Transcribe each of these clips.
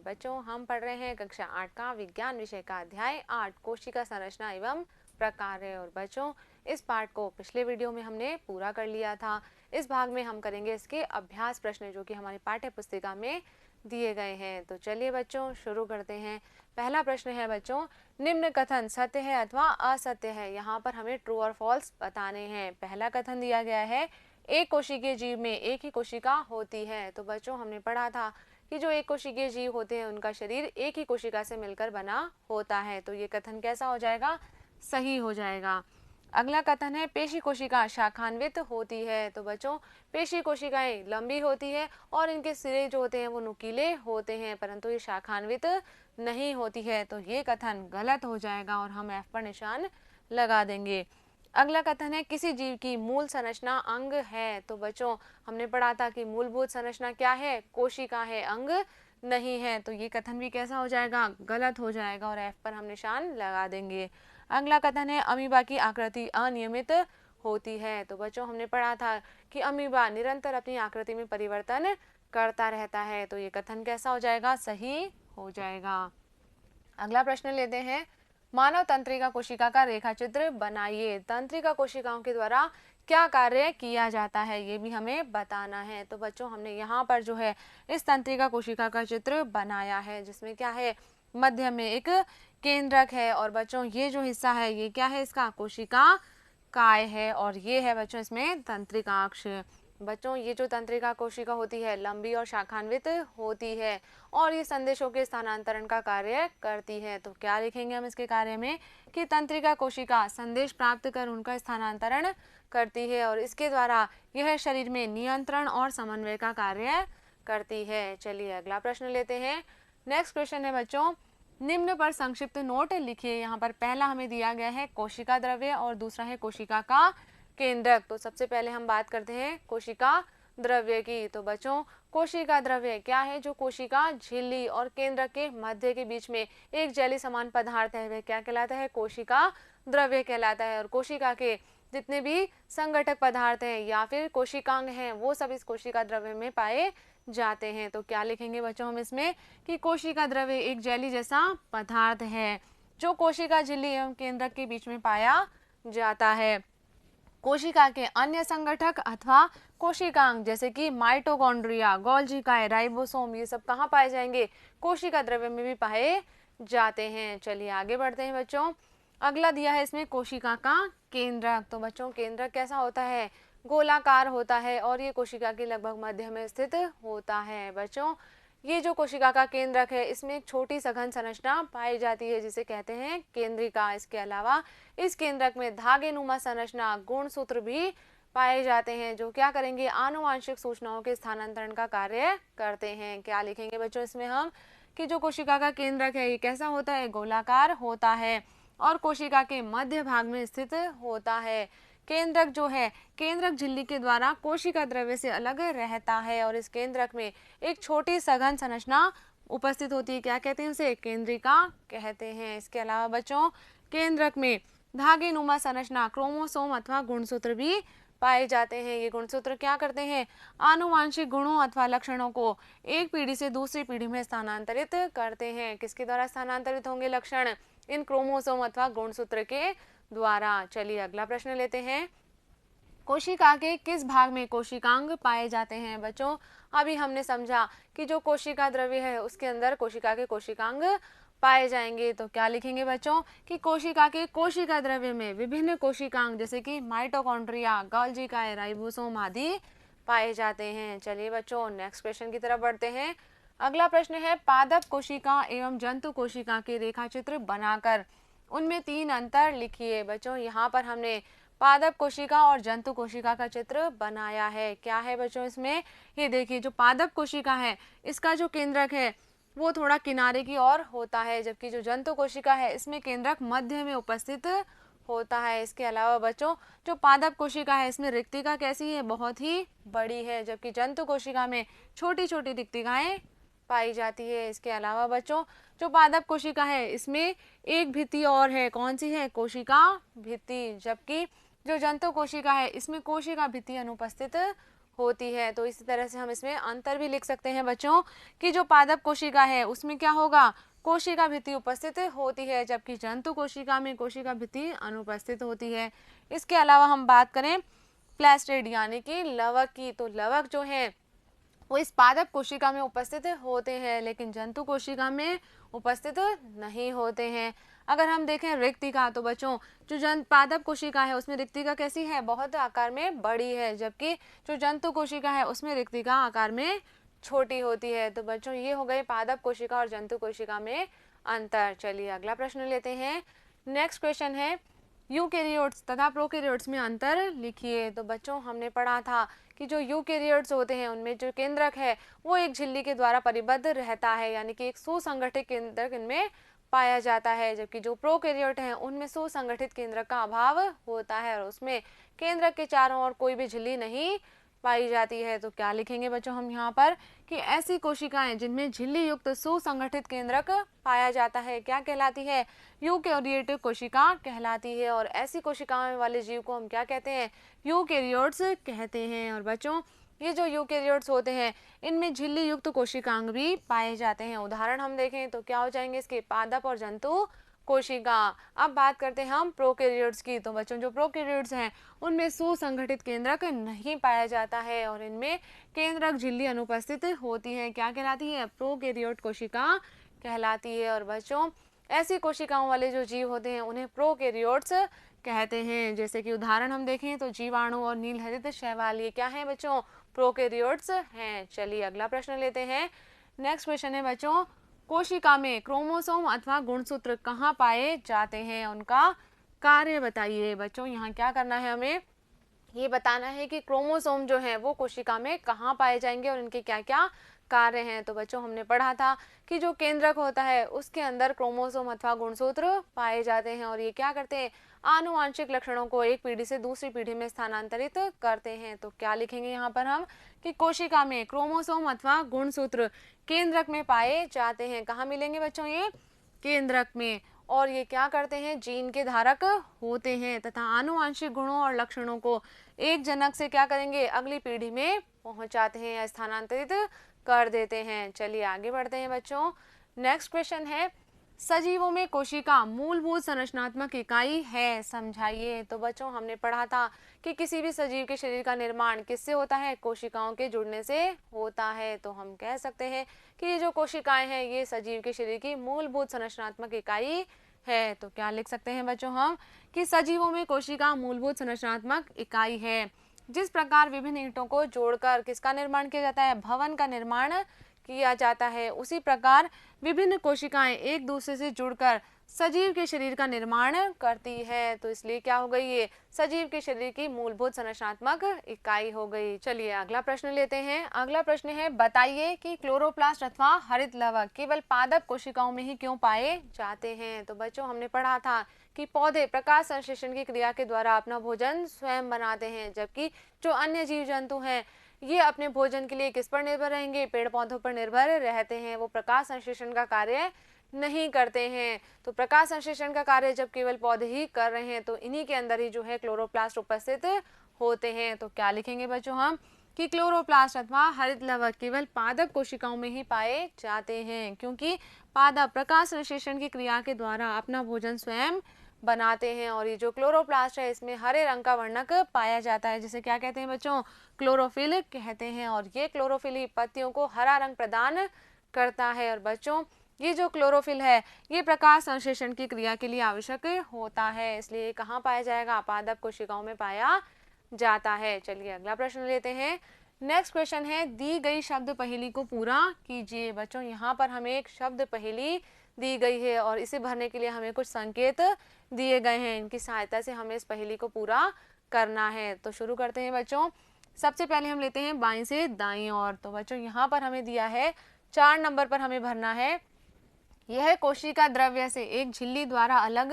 बच्चों हम पढ़ रहे हैं कक्षा 8 का विज्ञान विषय का अध्याय 8 कोशिका संरचना एवं प्रकार्य। और बच्चों इस पाठ को पिछले वीडियो में हमने पूरा कर लिया था। इस भाग में हम करेंगे इसके अभ्यास प्रश्न जो कि हमारी पाठ्य पुस्तिका में दिए गए हैं। तो चलिए बच्चों शुरू करते हैं। पहला प्रश्न है बच्चों, निम्न कथन सत्य है अथवा असत्य है। यहाँ पर हमें ट्रू और फॉल्स बताने हैं। पहला कथन दिया गया है, एक कोशिकीय जीव में एक ही कोशिका होती है। तो बच्चों हमने पढ़ा था कि जो एक कोशिकीय जीव होते हैं उनका शरीर एक ही कोशिका से मिलकर बना होता है। तो ये कथन कैसा हो जाएगा, सही हो जाएगा। अगला कथन है, पेशी कोशिका शाखान्वित होती है। तो बच्चों पेशी कोशिकाएं लंबी होती है और इनके सिरे जो होते हैं वो नुकीले होते हैं, परंतु ये शाखान्वित नहीं होती है। तो ये कथन गलत हो जाएगा और हम F पर निशान लगा देंगे। अगला कथन है, किसी जीव की मूल संरचना अंग है। तो बच्चों हमने पढ़ा था कि मूलभूत संरचना क्या है, कोशिका है, अंग नहीं है। तो ये कथन भी कैसा हो जाएगा, गलत हो जाएगा और F पर हम निशान लगा देंगे। अगला कथन है, अमीबा की आकृति अनियमित होती है। तो बच्चों हमने पढ़ा था कि अमीबा निरंतर अपनी आकृति में परिवर्तन करता रहता है। तो ये कथन कैसा हो जाएगा, सही हो जाएगा। अगला प्रश्न लेते हैं, मानव तंत्रिका कोशिका का रेखा चित्र बनाइए। तंत्रिका कोशिकाओं के द्वारा क्या कार्य किया जाता है ये भी हमें बताना है। तो बच्चों हमने यहाँ पर जो है इस तंत्रिका कोशिका का चित्र बनाया है, जिसमें क्या है, मध्य में एक केंद्रक है और बच्चों ये जो हिस्सा है ये क्या है, इसका कोशिका काय है और ये है बच्चों इसमें तंत्रिकाक्ष। बच्चों ये जो तंत्रिका कोशिका होती है लंबी और शाखान्वित होती है और ये संदेशों के स्थानांतरण का कार्य करती है। तो क्या लिखेंगे हम इसके कार्य में कि तंत्रिका कोशिका संदेश प्राप्त कर उनका स्थानांतरण करती है और इसके द्वारा यह शरीर में नियंत्रण और समन्वय का कार्य करती है। चलिए अगला प्रश्न लेते हैं। नेक्स्ट क्वेश्चन है बच्चों, निम्न पर संक्षिप्त नोट लिखिए। यहाँ पर पहला हमें दिया गया है कोशिका द्रव्य और दूसरा है कोशिका का केंद्रक। तो सबसे पहले हम बात करते हैं कोशिका द्रव्य की। तो बच्चों कोशिका द्रव्य क्या है, जो कोशिका झिल्ली और केंद्रक के मध्य के बीच में एक जेली समान पदार्थ है वह क्या कहलाता है, कोशिका द्रव्य कहलाता है। और कोशिका के जितने भी संगठक पदार्थ हैं या फिर कोशिकांग हैं वो सब इस कोशिका द्रव्य में पाए जाते हैं। तो क्या लिखेंगे बच्चों हम इसमें कि कोशिका द्रव्य एक जेली जैसा पदार्थ है जो कोशिका झिल्ली एवं केंद्रक के बीच में पाया जाता है। कोशिका के अन्य संगठक अथवा कोशिकांग जैसे कि माइटोकॉन्ड्रिया, गोल्जी काय, राइबोसोम ये सब कहाँ पाए जाएंगे, कोशिका द्रव्य में भी पाए जाते हैं। चलिए आगे बढ़ते हैं बच्चों। अगला दिया है इसमें कोशिका का केंद्रक। तो बच्चों केंद्रक कैसा होता है, गोलाकार होता है और ये कोशिका के लगभग मध्य में स्थित होता है। बच्चों ये जो कोशिका का केंद्रक है इसमें एक छोटी सघन संरचना पाई जाती है जिसे कहते हैं केंद्रिका। इसके अलावा इस केंद्रक में धागे नुमा संरचना, गुणसूत्र भी पाए जाते हैं जो क्या करेंगे, आनुवांशिक सूचनाओं के स्थानांतरण का कार्य करते हैं। क्या लिखेंगे बच्चों इसमें हम कि जो कोशिका का केंद्रक है ये कैसा होता है, गोलाकार होता है और कोशिका के मध्य भाग में स्थित होता है। केंद्रक जो है केंद्रक झिल्ली के द्वारा कोशिका द्रव्य से अलग रहता है और इस केंद्रक में एक छोटी सघन संरचना उपस्थित होती है, क्या कहते हैं उसे, केंद्रिका कहते हैं। इसके अलावा बच्चों केंद्रक में धागे नुमा संरचना, क्रोमोसोम अथवा गुणसूत्र भी पाए जाते हैं। ये गुणसूत्र क्या करते हैं, आनुवांशिक गुणों अथवा लक्षणों को एक पीढ़ी से दूसरी पीढ़ी में स्थानांतरित करते हैं। किसके द्वारा स्थानांतरित होंगे लक्षण, इन क्रोमोसोम अथवा गुणसूत्र के द्वारा। चलिए अगला प्रश्न लेते हैं, कोशिका के किस भाग में कोशिकांग पाए जाते हैं। बच्चों अभी हमने समझा कि जो कोशिका द्रव्य है उसके अंदर कोशिका के कोशिकांग पाए जाएंगे। तो क्या लिखेंगे बच्चों कि कोशिका के कोशिका द्रव्य में विभिन्न कोशिकांग जैसे कि माइटोकॉन्ड्रिया, गोल्जी काय, राइबोसोम आदि पाए जाते हैं। चलिए बच्चों नेक्स्ट क्वेश्चन की तरफ बढ़ते हैं। अगला प्रश्न है, पादप कोशिका एवं जंतु कोशिका के रेखा चित्र बनाकर उनमें 3 अंतर लिखिए। बच्चों यहाँ पर हमने पादप कोशिका और जंतु कोशिका का चित्र बनाया है। क्या है बच्चों इसमें, ये देखिए जो पादप कोशिका है इसका जो केंद्रक है वो थोड़ा किनारे की ओर होता है, जबकि जो जंतु कोशिका है इसमें केंद्रक मध्य में उपस्थित होता है। इसके अलावा बच्चों जो पादप कोशिका है इसमें रिक्तिका कैसी है, बहुत ही बड़ी है, जबकि जंतु कोशिका में छोटी छोटी रिक्तिकाएं पाई जाती है। इसके अलावा बच्चों जो पादप कोशिका है इसमें एक भित्ति और है, कौन सी है, कोशिका भित्ति, जबकि जो जंतु कोशिका है इसमें कोशिका भित्ति अनुपस्थित होती है। तो इसी तरह से हम इसमें अंतर भी लिख सकते हैं बच्चों कि जो पादप कोशिका है उसमें क्या होगा, कोशिका भित्ति उपस्थित होती है, जबकि जंतु कोशिका में कोशिका भित्ति अनुपस्थित होती है। इसके अलावा हम बात करें प्लास्टिड यानी कि लवक की, तो लवक जो है वो इस पादप कोशिका में उपस्थित होते हैं लेकिन जंतु कोशिका में उपस्थित नहीं होते हैं। अगर हम देखें रिक्तिका, तो बच्चों जो पादप कोशिका है उसमें रिक्तिका कैसी है, बहुत आकार में बड़ी है, जबकि जो जंतु कोशिका है उसमें रिक्तिका आकार में छोटी होती है। तो बच्चों ये हो गए पादप कोशिका और जंतु कोशिका में अंतर। चलिए अगला प्रश्न लेते हैं। नेक्स्ट क्वेश्चन है यूकेरियोट्स तथा प्रोकैरियोट्स में अंतर लिखिए। तो बच्चों हमने पढ़ा था कि जो यूकेरियोट्स होते हैं उनमें जो केंद्रक है वो एक झिल्ली के द्वारा परिबद्ध रहता है, यानी कि एक सुसंगठित केंद्रक इनमें पाया जाता है, जबकि जो प्रोकैरियोट हैं उनमें सुसंगठित केंद्रक का अभाव होता है और उसमें केंद्रक के चारों ओर कोई भी झिल्ली नहीं पाई जाती है। तो क्या लिखेंगे बच्चों हम यहाँ पर कि ऐसी कोशिकाएं जिनमें झिल्ली युक्त सुसंगठित केंद्रक पाया जाता है क्या कहलाती है, यूकेरियोट कोशिका कहलाती है। और ऐसी कोशिकाओं वाले जीव को हम क्या कहते हैं, यूकेरियोट्स कहते हैं। और बच्चों ये जो यूकेरियोट्स होते हैं इनमें झिल्ली युक्त कोशिकांग भी पाए जाते हैं। उदाहरण हम देखें तो क्या हो जाएंगे इसके, पादप और जंतु कोशिका। अब बात करते हैं हम प्रोकैरियोट्स की। तो बच्चों जो प्रोकैरियोट्स हैं उनमें सुसंगठित केंद्रक नहीं पाया जाता है और इनमें केंद्रक झिल्ली अनुपस्थित होती है। क्या कहलाती है, प्रोकैरियोट कोशिका कहलाती है। और बच्चों ऐसी कोशिकाओं वाले जो जीव होते हैं उन्हें प्रोकैरियोट्स कहते हैं। जैसे कि उदाहरण हम देखें तो जीवाणु और नीलहरित शैवाल, ये क्या है बच्चों, प्रोकैरियोट्स हैं। चलिए अगला प्रश्न लेते हैं। नेक्स्ट क्वेश्चन है बच्चों कोशिका में क्रोमोसोम अथवा गुणसूत्र कहाँ पाए जाते हैं, उनका कार्य बताइए। बच्चों यहाँ क्या करना है, हमें ये बताना है कि क्रोमोसोम जो है वो कोशिका में कहाँ पाए जाएंगे और इनके क्या क्या कार्य हैं। तो बच्चों हमने पढ़ा था कि जो केंद्रक होता है उसके अंदर क्रोमोसोम अथवा गुणसूत्र पाए जाते हैं और ये क्या करते हैं, आनुवांशिक लक्षणों को एक पीढ़ी से दूसरी पीढ़ी में स्थानांतरित करते हैं। तो क्या लिखेंगे यहाँ पर हम कि कोशिका में क्रोमोसोम अथवा गुणसूत्र केंद्रक में पाए जाते हैं। कहाँ मिलेंगे बच्चों, ये केंद्रक में। और ये क्या करते हैं, जीन के धारक होते हैं तथा आनुवांशिक गुणों और लक्षणों को एक जनक से क्या करेंगे, अगली पीढ़ी में पहुंचाते हैं या स्थानांतरित कर देते हैं। चलिए आगे बढ़ते हैं बच्चों। नेक्स्ट क्वेश्चन है सजीवों में कोशिका मूलभूत संरचनात्मक इकाई है, समझाइए। तो बच्चों हमने पढ़ा था कि किसी भी सजीव के शरीर का निर्माण किससे होता है, कोशिकाओं के जुड़ने से होता है। तो हम कह सकते हैं कि ये जो कोशिकाएं हैं ये सजीव के शरीर की मूलभूत संरचनात्मक इकाई है। तो क्या लिख सकते हैं बच्चों हम कि सजीवों में कोशिका मूलभूत संरचनात्मक इकाई है। जिस प्रकार विभिन्न ईंटों को जोड़कर किसका निर्माण किया जाता है, भवन का निर्माण किया जाता है, उसी प्रकार विभिन्न कोशिकाएं एक दूसरे से जुड़कर सजीव के शरीर का निर्माण करती है। तो इसलिए क्या हो गई, ये सजीव के शरीर की मूलभूत संरचनात्मक इकाई हो गई। चलिए अगला प्रश्न लेते हैं। अगला प्रश्न है बताइए कि क्लोरोप्लास्ट अथवा हरित लवक केवल पादप कोशिकाओं में ही क्यों पाए जाते हैं। तो बच्चों हमने पढ़ा था कि पौधे प्रकाश संश्लेषण की क्रिया के द्वारा अपना भोजन स्वयं बनाते हैं, जबकि जो अन्य जीव जंतु हैं ये अपने भोजन के लिए किस पर निर्भर रहेंगे, पेड़ पौधों पर निर्भर रहते हैं, वो प्रकाश संश्लेषण का कार्य नहीं करते हैं। तो प्रकाश संश्लेषण का कार्य जब केवल पौधे ही कर रहे हैं तो इन्हीं के अंदर ही जो है क्लोरोप्लास्ट उपस्थित होते हैं। तो क्या लिखेंगे बच्चों हम कि क्लोरोप्लास्ट अथवा हरित लवक केवल पादप कोशिकाओं में ही पाए जाते हैं, क्योंकि पादप प्रकाश संश्लेषण की क्रिया के द्वारा अपना भोजन स्वयं बनाते हैं। और ये जो क्लोरोप्लास्ट है इसमें हरे रंग का वर्णक पाया जाता है, जिसे क्या कहते हैं बच्चों, क्लोरोफिल कहते हैं। और ये क्लोरोफिल ही पत्तियों को हरा रंग प्रदान करता है। और बच्चों ये जो क्लोरोफिल है ये प्रकाश संश्लेषण की क्रिया के लिए आवश्यक होता है, इसलिए कहाँ पाया जाएगा, पादप कोशिकाओं में पाया जाता है। चलिए अगला प्रश्न लेते हैं। नेक्स्ट क्वेश्चन है दी गई शब्द पहेली को पूरा कीजिए। बच्चों यहाँ पर हमें एक शब्द पहेली दी गई है और इसे भरने के लिए हमें कुछ संकेत दिए गए हैं, इनकी सहायता से हमें इस पहेली को पूरा करना है। तो शुरू करते हैं बच्चों। सबसे पहले हम लेते हैं बाईं से दाईं ओर। तो बच्चों यहाँ पर हमें दिया है 4 नंबर पर हमें भरना है, यह कोशिका द्रव्य से एक झिल्ली द्वारा अलग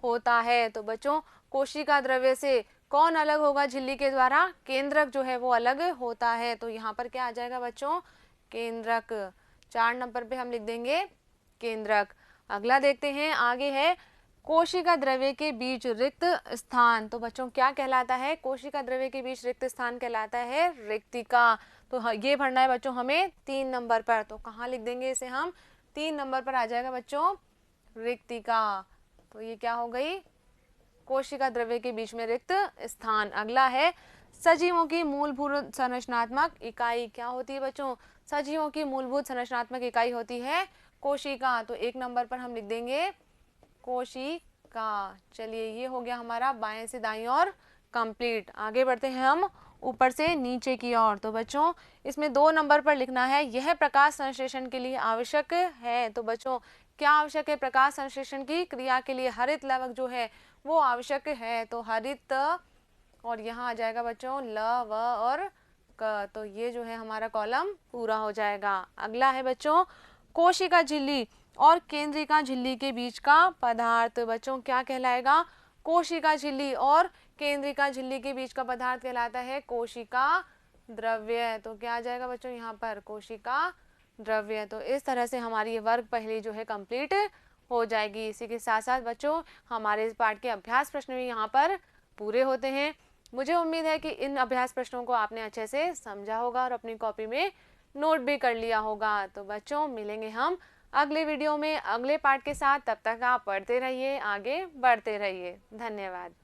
होता है। तो बच्चों कोशिका द्रव्य से कौन अलग होगा, झिल्ली के द्वारा, केंद्रक जो है वो अलग होता है। तो यहाँ पर क्या आ जाएगा बच्चों, केंद्रक। 4 नंबर पे हम लिख देंगे केंद्रक। अगला देखते हैं, आगे है कोशिका द्रव्य के बीच रिक्त स्थान, तो बच्चों क्या कहलाता है? कोशिका द्रव्य के बीच रिक्त स्थान कहलाता है रिक्तिका। तो ये भरना है बच्चों हमें 3 नंबर पर। तो कहाँ लिख देंगे इसे हम? 3 नंबर पर आ जाएगा बच्चों रिक्तिका। तो ये क्या हो गई? कोशिका द्रव्य के बीच में रिक्त स्थान। अगला है सजीवों की मूलभूत संरचनात्मक इकाई। क्या होती है बच्चों? सजीवों की मूलभूत संरचनात्मक इकाई होती है कोशिका। तो 1 नंबर पर हम लिख देंगे कोशिका। चलिए ये हो गया हमारा बाएं से दाईं ओर कंप्लीट। आगे बढ़ते हैं हम ऊपर से नीचे की ओर। तो बच्चों इसमें 2 नंबर पर लिखना है यह प्रकाश संश्लेषण के लिए आवश्यक है। तो बच्चों क्या आवश्यक है? प्रकाश संश्लेषण की क्रिया के लिए हरित लवक जो है वो आवश्यक है। तो हरित, और यहाँ आ जाएगा बच्चों ल, व और क। तो ये जो है हमारा कॉलम पूरा हो जाएगा। अगला है बच्चों कोशिका झिल्ली और केंद्रिका झिल्ली के बीच का पदार्थ। बच्चों क्या कहलाएगा? कोशिका झिल्ली और केंद्रिका झिल्ली के बीच का पदार्थ कहलाता है कोशिका द्रव्य। तो क्या आ जाएगा बच्चों यहाँ पर? कोशिका द्रव्य। तो इस तरह से हमारी ये वर्ग पहली जो है कंप्लीट हो जाएगी। इसी के साथ साथ बच्चों हमारे इस पाठ के अभ्यास प्रश्न भी यहाँ पर पूरे होते हैं। मुझे उम्मीद है कि इन अभ्यास प्रश्नों को आपने अच्छे से समझा होगा और अपनी कॉपी में नोट भी कर लिया होगा। तो बच्चों मिलेंगे हम अगले वीडियो में अगले पार्ट के साथ। तब तक आप पढ़ते रहिए, आगे बढ़ते रहिए। धन्यवाद।